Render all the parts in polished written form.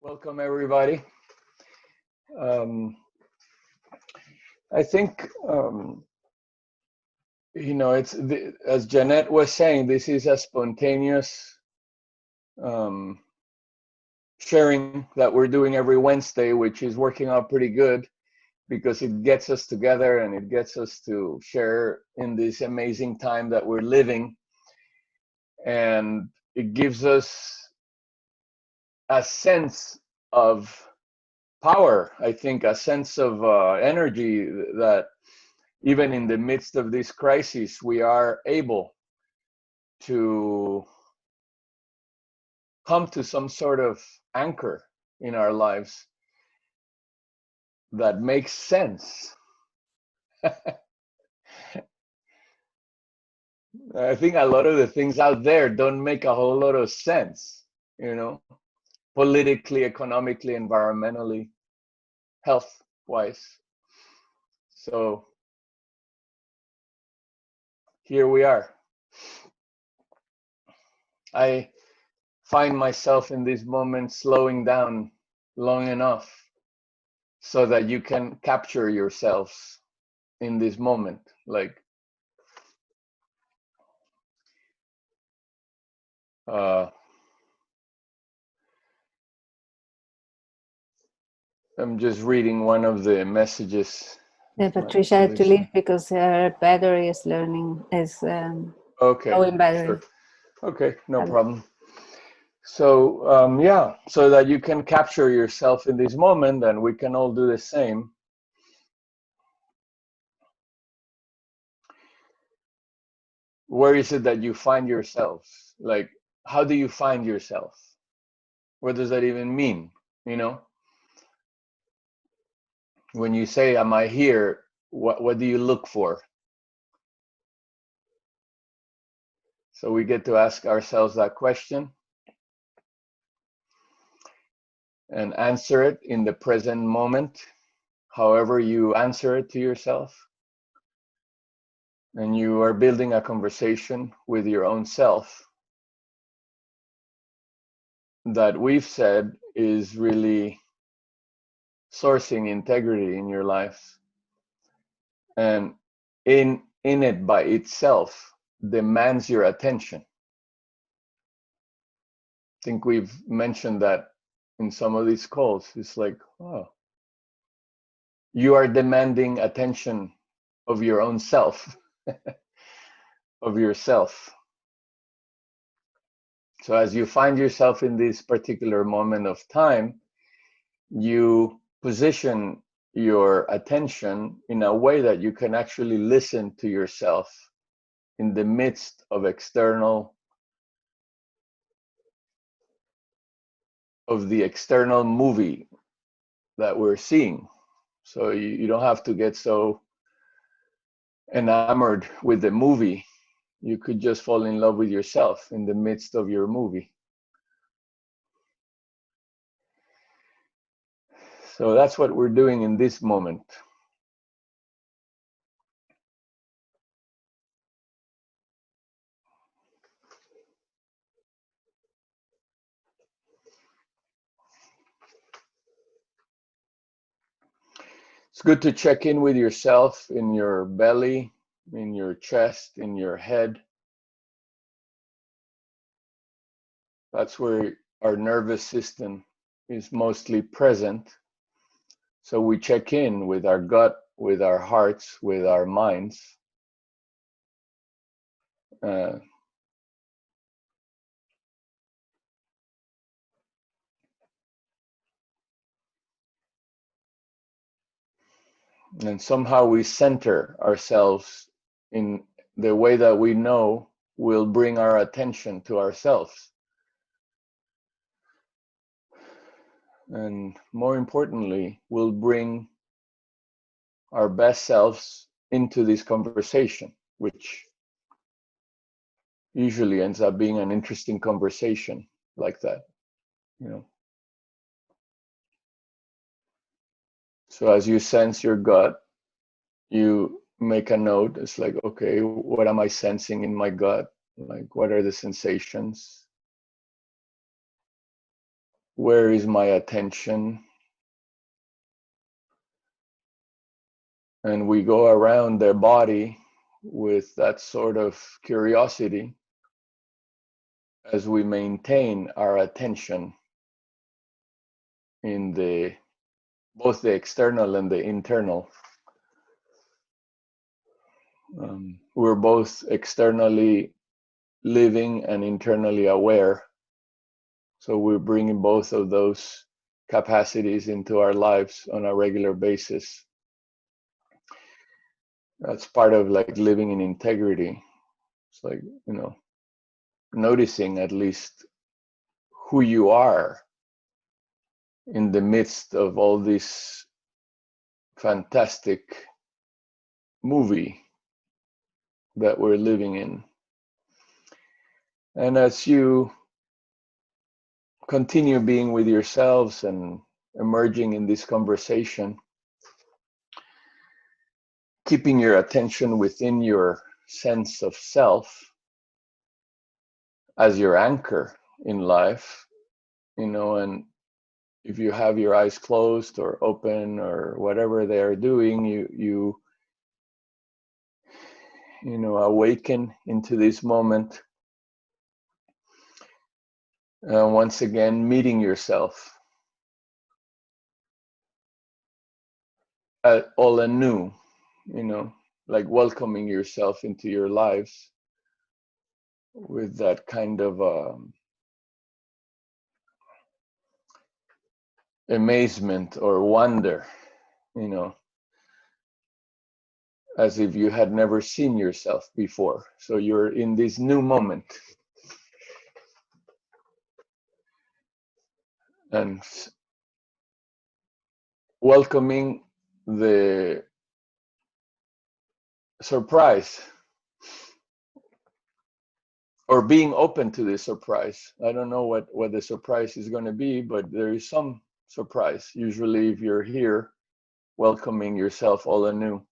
Welcome, everybody. Um, I think, as Jeanette was saying, this is a spontaneous um, sharing that we're doing every Wednesday, which is working out pretty good because it gets us together and it gets us to share in this amazing time that we're living. And it gives us a sense of power, I think, a sense of energy that even in the midst of this crisis, we are able to come to some sort of anchor in our lives that makes sense. I think a lot of the things out there don't make a whole lot of sense, politically, economically, environmentally, health-wise. So here we are. I find myself in this moment slowing down long enough so that you can capture yourselves in this moment. Like, I'm just reading one of the messages. Yeah, Patricia had to leave because her battery is okay, going battery. Sure. Okay, no problem. So yeah, so that you can capture yourself in this moment, and we can all do the same. Where is it that you find yourselves? Like, how do you find yourself? What does that even mean? When you say, am I here? What do you look for? So we get to ask ourselves that question and answer it in the present moment, however you answer it to yourself. And you are building a conversation with your own self that we've said is really sourcing integrity in your life. And in it by itself demands your attention. I think we've mentioned that in some of these calls. It's like, oh, you are demanding attention of your own self, of yourself. So as you find yourself in this particular moment of time, you position your attention in a way that you can actually listen to yourself in the midst of the external movie that we're seeing. So you don't have to get so enamored with the movie. You could just fall in love with yourself in the midst of your movie. So that's what we're doing in this moment. It's good to check in with yourself in your belly, in your chest, in your head. That's where our nervous system is mostly present. So we check in with our gut, with our hearts, with our minds. And somehow we center ourselves in the way that we know will bring our attention to ourselves. And more importantly, will bring our best selves into this conversation, which usually ends up being an interesting conversation like that, So as you sense your gut, you make a note. It's like, okay, what am I sensing in my gut? Like, what are the sensations? where is my attention? And we go around their body with that sort of curiosity as we maintain our attention in both the external and the internal. We're both externally living and internally aware. So we're bringing both of those capacities into our lives on a regular basis. That's part of like living in integrity. It's like, noticing at least who you are in the midst of all this fantastic movie that we're living in. And as you continue being with yourselves and emerging in this conversation, keeping your attention within your sense of self as your anchor in life, and if you have your eyes closed or open or whatever they are doing, you awaken into this moment. Once again, meeting yourself all anew, like welcoming yourself into your lives with that kind of amazement or wonder, as if you had never seen yourself before. So you're in this new moment. And welcoming the surprise, or being open to the surprise. I don't know what the surprise is going to be, but there is some surprise. Usually if you're here, welcoming yourself all anew.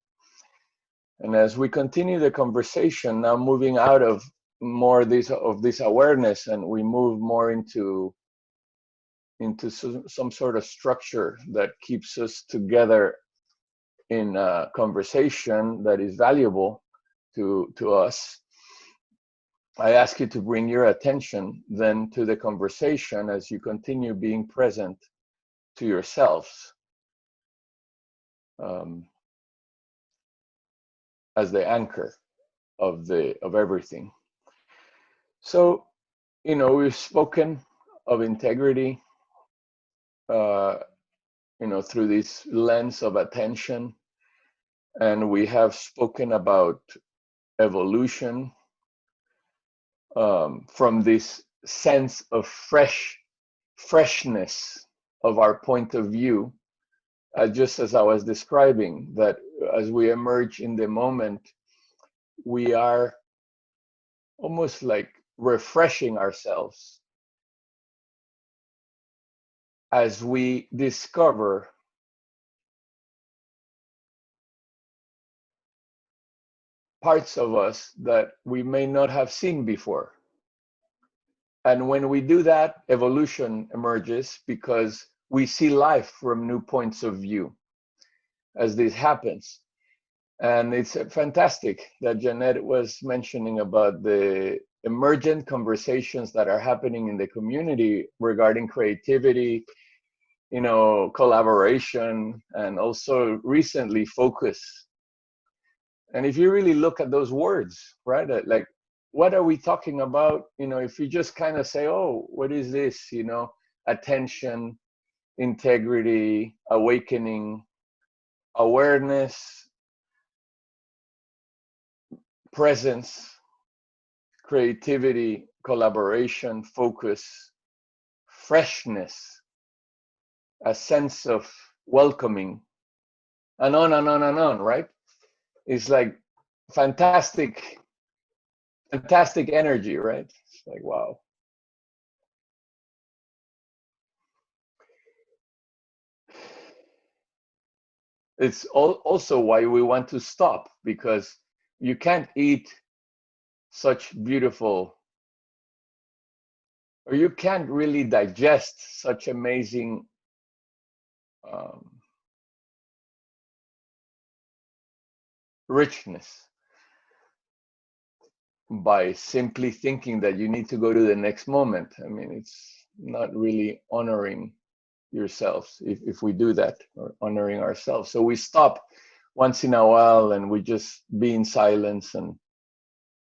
And as we continue the conversation, now moving out of more of this awareness, and we move more into some sort of structure that keeps us together in a conversation that is valuable to us. I ask you to bring your attention then to the conversation as you continue being present to yourselves, as the anchor of everything. So, we've spoken of integrity, through this lens of attention, and we have spoken about evolution from this sense of freshness of our point of view, just as I was describing, that as we emerge in the moment, we are almost like refreshing ourselves as we discover parts of us that we may not have seen before. And when we do that, evolution emerges because we see life from new points of view as this happens. And it's fantastic that Jeanette was mentioning about the emergent conversations that are happening in the community regarding creativity, collaboration, and also recently focus. And if you really look at those words, right, like, what are we talking about? If you just kind of say, oh, what is this? Attention, integrity, awakening, awareness, presence, creativity, collaboration, focus, freshness, a sense of welcoming, and on and on and on, right? It's like fantastic energy, right? It's like, wow. It's also why we want to stop, because you can't eat such beautiful or you can't really digest such amazing richness by simply thinking that you need to go to the next moment. I mean, it's not really honoring yourselves if we do that, or honoring ourselves. So we stop once in a while and we just be in silence, and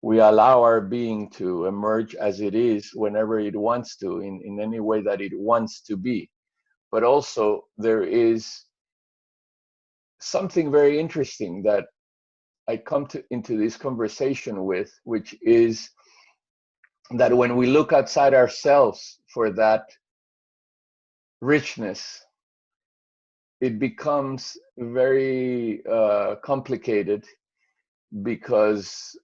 we allow our being to emerge as it is whenever it wants to, in any way that it wants to be. But also there is something very interesting that I come into this conversation with, which is that when we look outside ourselves for that richness, it becomes very complicated, because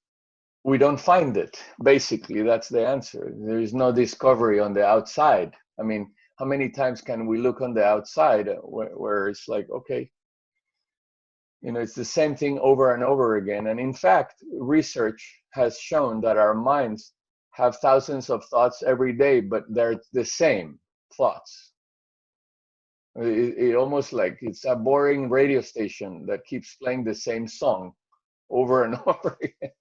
we don't find it. Basically, that's the answer. There is no discovery on the outside. I mean, how many times can we look on the outside where it's like, okay, you know, it's the same thing over and over again. And in fact, research has shown that our minds have thousands of thoughts every day, but they're the same thoughts. It almost like it's a boring radio station that keeps playing the same song over and over again.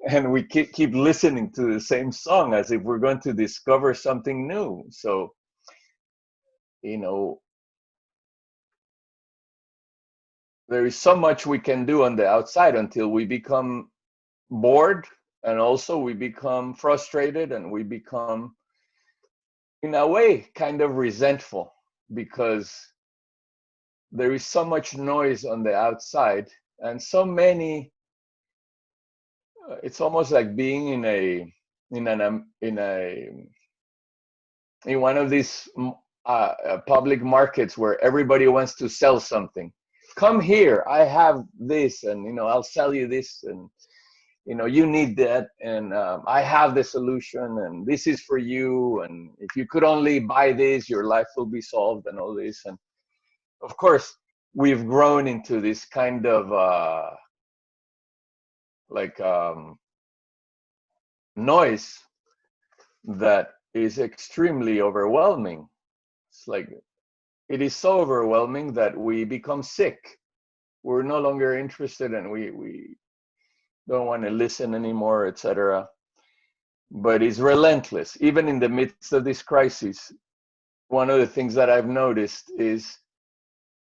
And we keep listening to the same song as if we're going to discover something new. So, you know, there is so much we can do on the outside until we become bored, and also we become frustrated, and we become, in a way, kind of resentful, because there is so much noise on the outside, and so many. It's almost like being in one of these public markets where everybody wants to sell something. Come here, I have this, and you know, I'll sell you this, and you know, you need that, and I have the solution, and this is for you, and if you could only buy this, your life will be solved, and all this. And of course, we've grown into this kind of noise that is extremely overwhelming. It's like, it is so overwhelming that we become sick. We're no longer interested, and we don't want to listen anymore, etc. But it's relentless. Even in the midst of this crisis, one of the things that I've noticed is,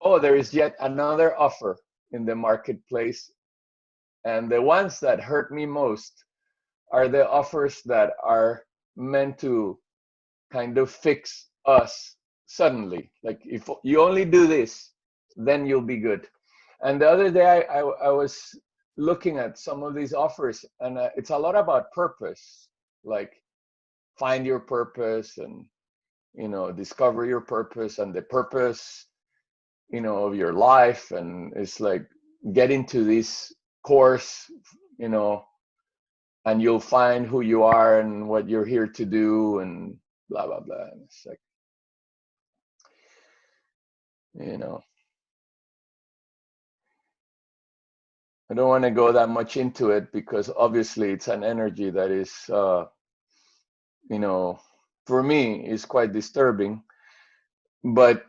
oh, there is yet another offer in the marketplace. And the ones that hurt me most are the offers that are meant to kind of fix us suddenly. Like, if you only do this, then you'll be good. And the other day I was looking at some of these offers, and it's a lot about purpose, like find your purpose, and you know, discover your purpose, and the purpose, you know, of your life. And it's like, get into this course, you know, and you'll find who you are and what you're here to do, and blah blah blah. And it's like, you know, I don't want to go that much into it, because obviously it's an energy that is you know, for me, is quite disturbing. But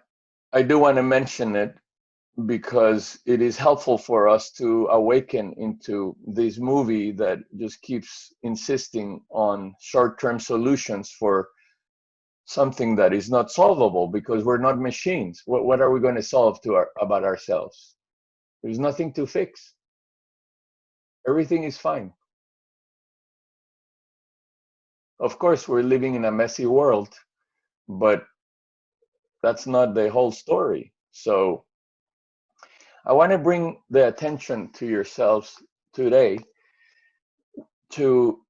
I do want to mention it, because it is helpful for us to awaken into this movie that just keeps insisting on short-term solutions for something that is not solvable, because we're not machines. What are we going to solve about ourselves? There's nothing to fix. Everything is fine. Of course, we're living in a messy world, but that's not the whole story. So I want to bring the attention to yourselves today to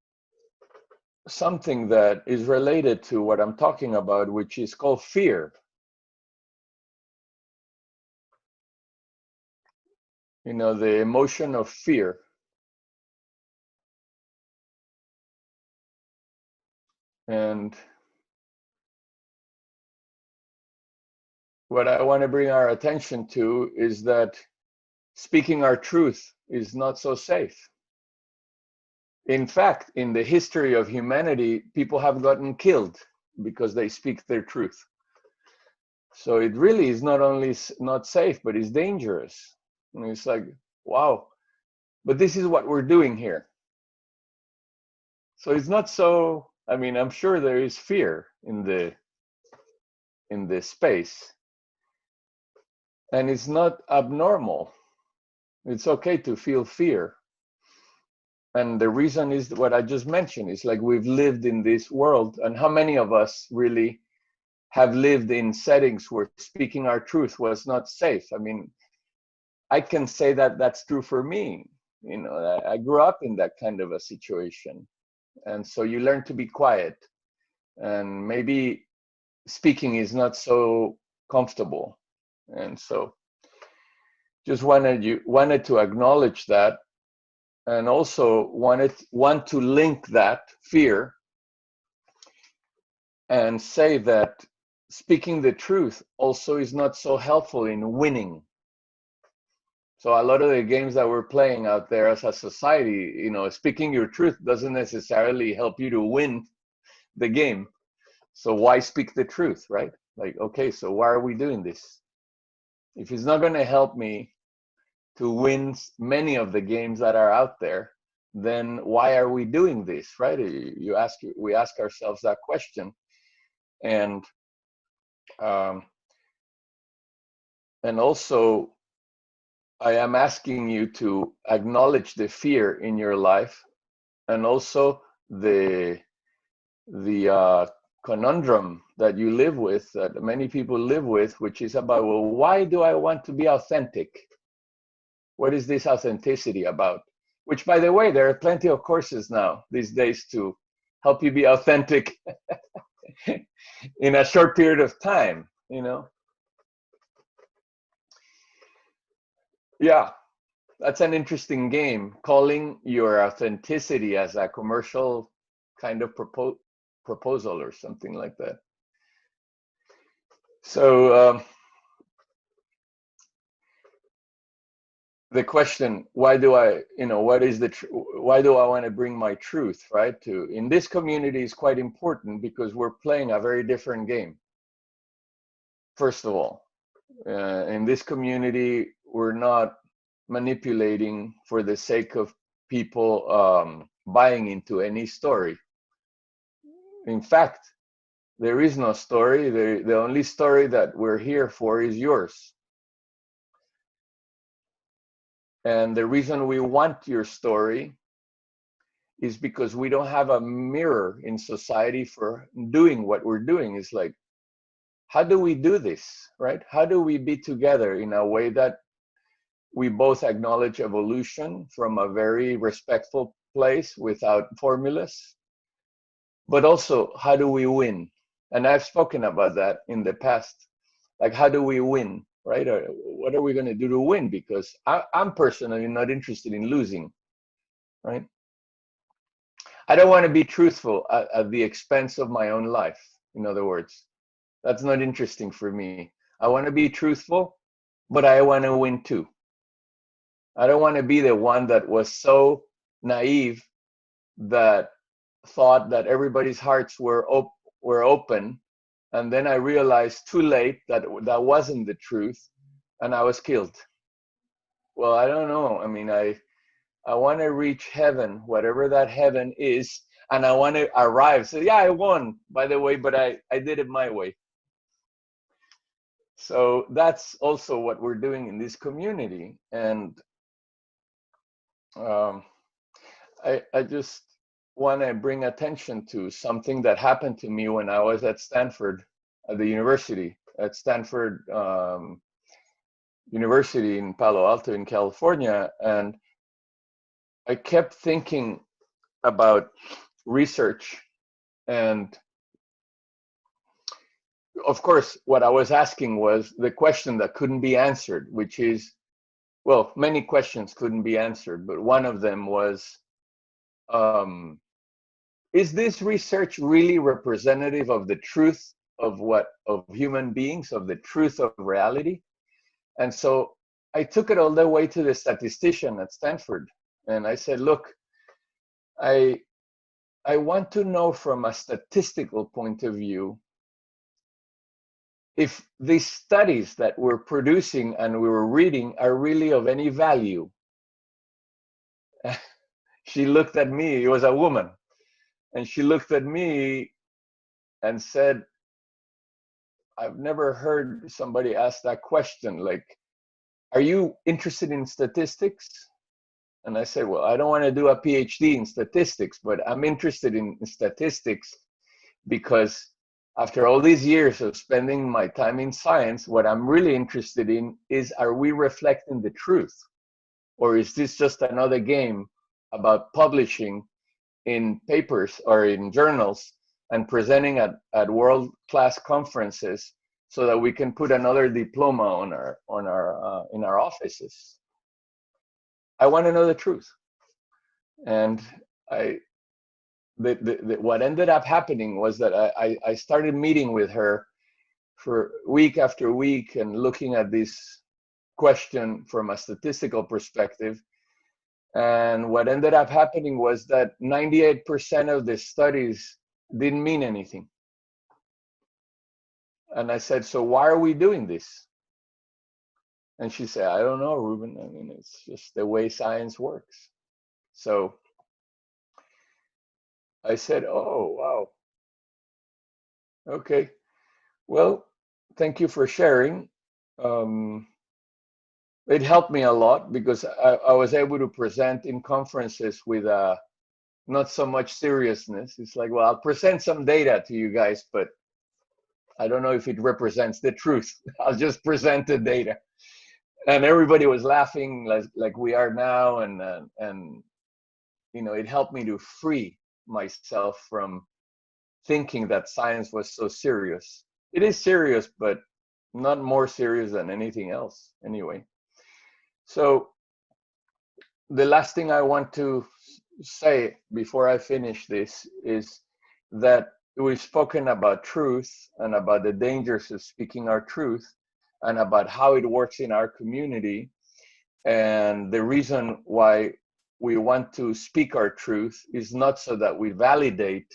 something that is related to what I'm talking about, which is called fear. You know, the emotion of fear. And what I want to bring our attention to is that speaking our truth is not so safe. In fact, in the history of humanity, people have gotten killed because they speak their truth. So it really is not only not safe, but it's dangerous. And it's like, wow, but this is what we're doing here. So it's not so, I mean, I'm sure there is fear in the space, and it's not abnormal. It's okay to feel fear. And the reason is what I just mentioned. It's like we've lived in this world, and how many of us really have lived in settings where speaking our truth was not safe? I mean, I can say that that's true for me. You know, I grew up in that kind of a situation. And so you learn to be quiet, and maybe speaking is not so comfortable. And so just wanted to acknowledge that, and also want to link that fear and say that speaking the truth also is not so helpful in winning. So a lot of the games that we're playing out there as a society, you know, speaking your truth doesn't necessarily help you to win the game. So why speak the truth, right? Like, okay, so why are we doing this? If it's not going to help me to win many of the games that are out there, then why are we doing this, right? We ask ourselves that question. And also, I am asking you to acknowledge the fear in your life, and also the conundrum that you live with, that many people live with, which is about, well, why do I want to be authentic? What is this authenticity about? Which, by the way, there are plenty of courses now these days to help you be authentic in a short period of time, you know? Yeah, that's an interesting game, calling your authenticity as a commercial kind of proposal or something like that. So the question, why do I, you know, why do I want to bring my truth, right? In this community is quite important because we're playing a very different game. First of all, in this community, we're not manipulating for the sake of people buying into any story. In fact, there is no story. The only story that we're here for is yours. And the reason we want your story is because we don't have a mirror in society for doing what we're doing. It's like, how do we do this, right? How do we be together in a way that we both acknowledge evolution from a very respectful place without formulas? But also, how do we win? And I've spoken about that in the past. Like, how do we win, right? Or what are we going to do to win? Because I'm personally not interested in losing, right? I don't want to be truthful at the expense of my own life. In other words, that's not interesting for me. I want to be truthful, but I want to win too. I don't want to be the one that was so naive that thought that everybody's hearts were open, and then I realized too late that that wasn't the truth, and I was killed. Well, I don't know. I mean, I want to reach heaven, whatever that heaven is, and I want to arrive. So yeah, I won, by the way, but I did it my way. So that's also what we're doing in this community. And I just want to bring attention to something that happened to me when I was at Stanford, at the university, at Stanford University in Palo Alto in California. And I kept thinking about research, and of course what I was asking was the question that couldn't be answered, which is, well, many questions couldn't be answered, but one of them was, is this research really representative of the truth of human beings, of the truth of reality? And so I took it all the way to the statistician at Stanford, and I said, look, I want to know from a statistical point of view if these studies that we're producing and we were reading are really of any value. She looked at me, it was a woman, and she looked at me and said, I've never heard somebody ask that question, like, are you interested in statistics? And I said, well, I don't want to do a PhD in statistics, but I'm interested in statistics because after all these years of spending my time in science, what I'm really interested in is, are we reflecting the truth? Or is this just another game about publishing in papers or in journals and presenting at world-class conferences so that we can put another diploma on our in our offices? I want to know the truth. And what ended up happening was that I started meeting with her for week after week and looking at this question from a statistical perspective. And what ended up happening was that 98% of the studies didn't mean anything. And I said, so why are we doing this? And she said, I don't know, Ruben. I mean, it's just the way science works. So I said, oh, wow. Okay. Well, thank you for sharing. It helped me a lot because I was able to present in conferences with not so much seriousness. It's like, well, I'll present some data to you guys, but I don't know if it represents the truth. I'll just present the data. And everybody was laughing like we are now. And you know, it helped me to free myself from thinking that science was so serious. It is serious, but not more serious than anything else anyway. So the last thing I want to say before I finish this is that we've spoken about truth and about the dangers of speaking our truth and about how it works in our community. And the reason why we want to speak our truth is not so that we validate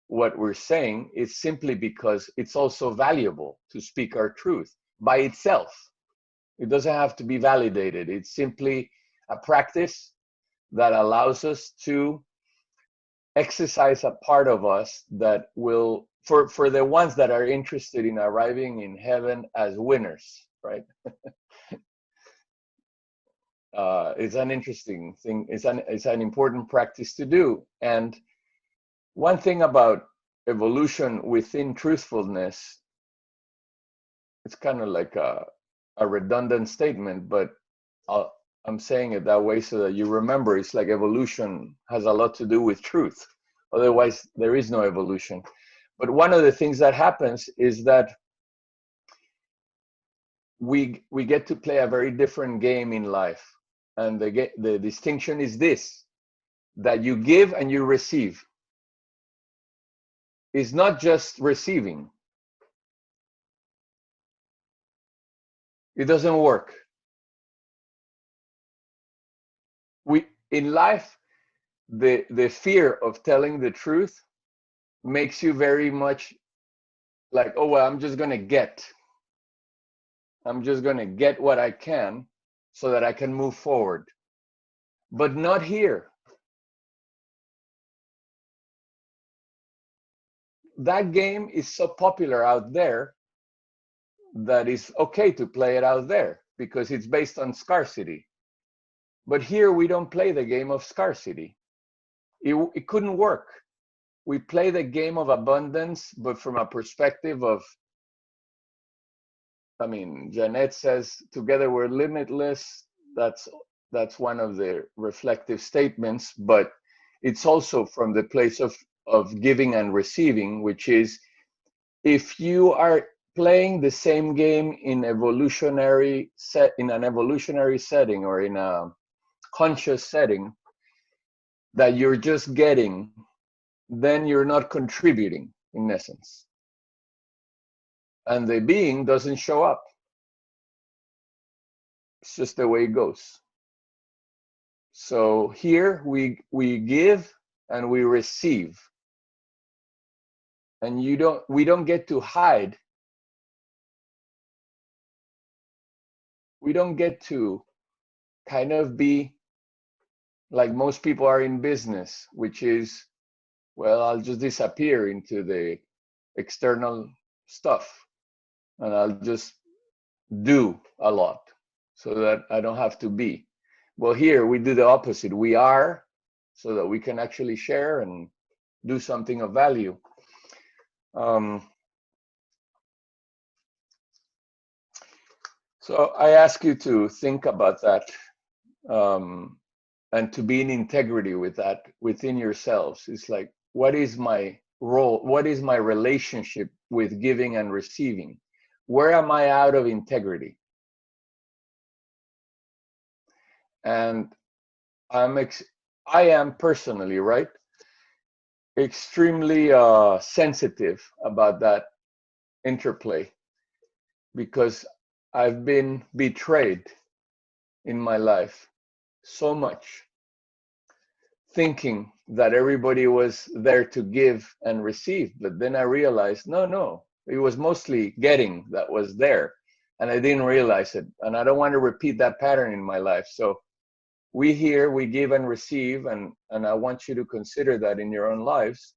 what we're saying, it's simply because it's also valuable to speak our truth by itself. It doesn't have to be validated. It's simply a practice that allows us to exercise a part of us that will, for the ones that are interested in arriving in heaven as winners, right? It's an interesting thing. It's an important practice to do. And one thing about evolution within truthfulness, it's kind of like a redundant statement, but I'm saying it that way so that you remember. It's like evolution has a lot to do with truth. Otherwise, there is no evolution. But one of the things that happens is that we get to play a very different game in life. And the distinction is this, that you give and you receive. It's not just receiving. It doesn't work. In life, the fear of telling the truth makes you very much like, oh, well, I'm just going to get what I can so that I can move forward. But not here. That game is so popular out there that it's okay to play it out there because it's based on scarcity. But here we don't play the game of scarcity. It couldn't work. We play the game of abundance, but from a perspective of, I mean, Jeanette says, together we're limitless. That's one of the reflective statements, but it's also from the place of giving and receiving, which is, if you are playing the same game in an evolutionary setting or in a conscious setting that you're just getting, then you're not contributing in essence. And the being doesn't show up. It's just the way it goes. So here we give and we receive. And we don't get to hide. We don't get to kind of be like most people are in business, which is, well, I'll just disappear into the external stuff and I'll just do a lot so that I don't have to be. Well, here we do the opposite. We are, so that we can actually share and do something of value. So I ask you to think about that, and to be in integrity with that within yourselves. It's like, what is my role? What is my relationship with giving and receiving? Where am I out of integrity? And I am personally, right, extremely sensitive about that interplay, because I've been betrayed in my life so much, thinking that everybody was there to give and receive. But then I realized, no, it was mostly getting that was there, and I didn't realize it. And I don't want to repeat that pattern in my life. So we give and receive, and I want you to consider that in your own lives.